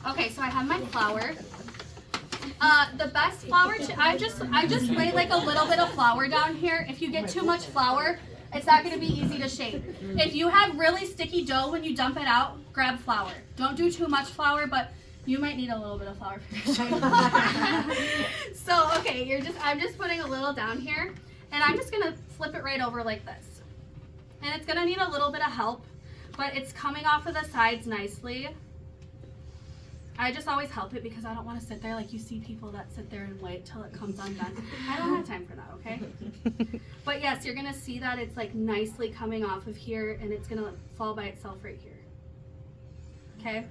Okay, so I have my flour. The best flour, I just lay like a little bit of flour down here. If you get too much flour, it's not going to be easy to shape. If you have really sticky dough when you dump it out, grab flour. Don't do too much flour, but you might need a little bit of flour for your shape. So, okay, I'm just putting a little down here, and I'm just going to flip it right over like this. And it's going to need a little bit of help, but it's coming off of the sides nicely. I just always help it because I don't want to sit there like you see people that sit there and wait till it comes undone. I don't have time for that, okay? But yes, you're going to see that it's like nicely coming off of here, and it's going to fall by itself right here. Okay?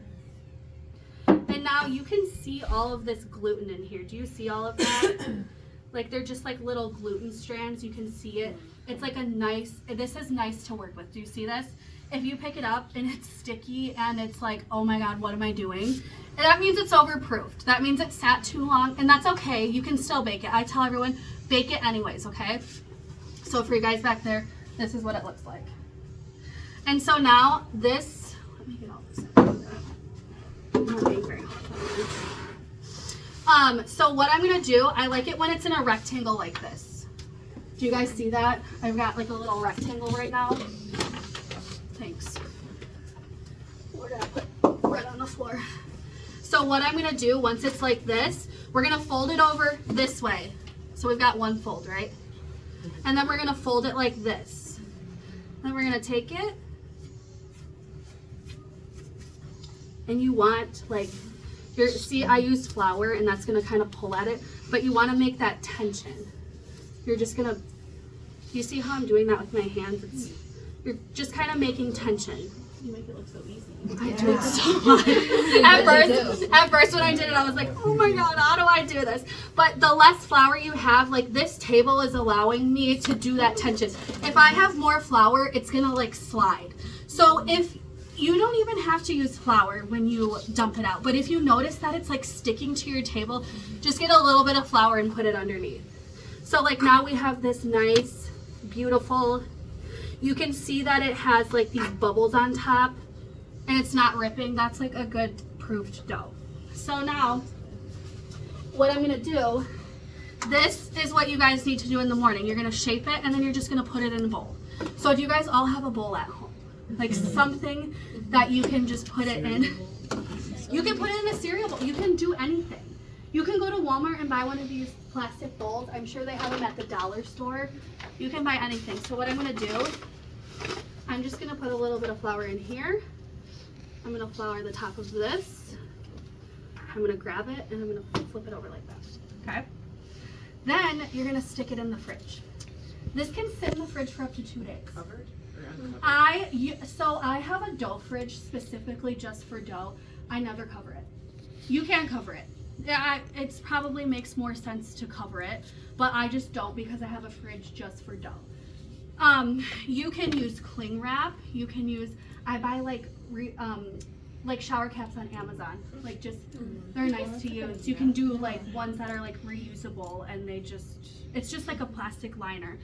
And now you can see all of this gluten in here. Do you see all of that? Like they're just like little gluten strands. You can see it. It's like this is nice to work with. Do you see this? If you pick it up and it's sticky and it's like, oh my God, what am I doing? And that means it's overproofed. That means it sat too long, and that's okay. You can still bake it. I tell everyone, bake it anyways, okay? So for you guys back there, this is what it looks like. And so now this, let me get all this in. I'm not being very hot. So what I'm gonna do, I like it when it's in a rectangle like this. Do you guys see that? I've got like a little rectangle right now. Thanks. We're gonna put bread on the floor. So what I'm gonna do, once it's like this, we're gonna fold it over this way. So we've got one fold, right? And then we're gonna fold it like this. Then we're gonna take it, and you want like, see I used flour, and that's gonna kind of pull at it, but you wanna make that tension. You're just gonna, you see how I'm doing that with my hands? You're just kind of making tension. You make it look so easy. I do it so much. At first when I did it, I was like, oh my God, how do I do this? But the less flour you have, like this table is allowing me to do that tension. If I have more flour, it's gonna like slide. So if you don't even have to use flour when you dump it out, but if you notice that it's like sticking to your table, just get a little bit of flour and put it underneath. So like now we have this nice, beautiful, you can see that it has like these bubbles on top and it's not ripping. That's like a good proofed dough. So now what I'm gonna do, this is what you guys need to do in the morning. You're gonna shape it and then you're just gonna put it in a bowl. So do you guys all have a bowl at home? Like something that you can just put it in. You can put it in a cereal bowl. You can do anything. You can go to Walmart and buy one of these plastic bowls. I'm sure they have them at the dollar store. You can buy anything. So what I'm gonna do, I'm just gonna put a little bit of flour in here. I'm gonna flour the top of this. I'm gonna grab it and I'm gonna flip it over like that, okay? Then you're gonna stick it in the fridge. This can sit in the fridge for up to 2 days. Covered or uncovered? So I have a dough fridge specifically just for dough. I never cover it. You can cover it. Yeah, it probably makes more sense to cover it, but I just don't because I have a fridge just for dough. You can use cling wrap. You can use, I buy like shower caps on Amazon. Like just, they're nice to use. You can do like ones that are like reusable and it's just like a plastic liner.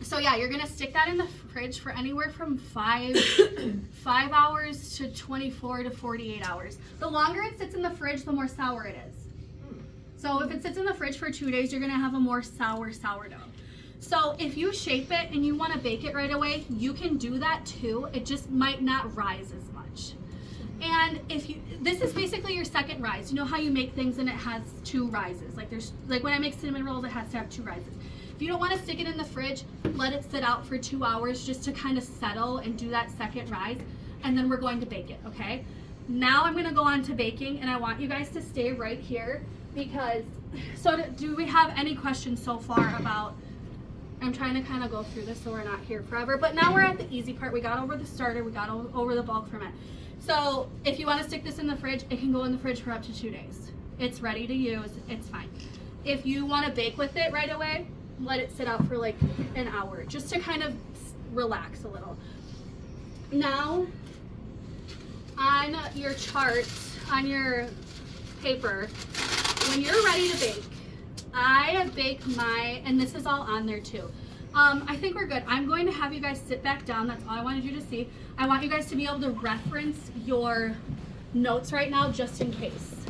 So yeah, you're gonna stick that in the fridge for anywhere from 5 hours to 24 to 48 hours. The longer it sits in the fridge, the more sour it is. So if it sits in the fridge for 2 days, you're gonna have a more sourdough. So if you shape it and you wanna bake it right away, you can do that too. It just might not rise as much. And this is basically your second rise. You know how you make things and it has 2 rises. Like when I make cinnamon rolls, it has to have 2 rises. If you don't want to stick it in the fridge, let it sit out for 2 hours just to kind of settle and do that second rise, and then we're going to bake it, okay? Now I'm going to go on to baking, and I want you guys to stay right here because, do we have any questions so far about, I'm trying to kind of go through this so we're not here forever, but now we're at the easy part. We got over the starter, we got over the bulk ferment. So if you want to stick this in the fridge, it can go in the fridge for up to 2 days. It's ready to use, it's fine. If you want to bake with it right away, let it sit out for like an hour just to kind of relax a little. Now on your chart, on your paper, when you're ready to bake, I bake and this is all on there too. I think we're good. I'm going to have you guys sit back down. That's all I wanted you to see. I want you guys to be able to reference your notes right now just in case.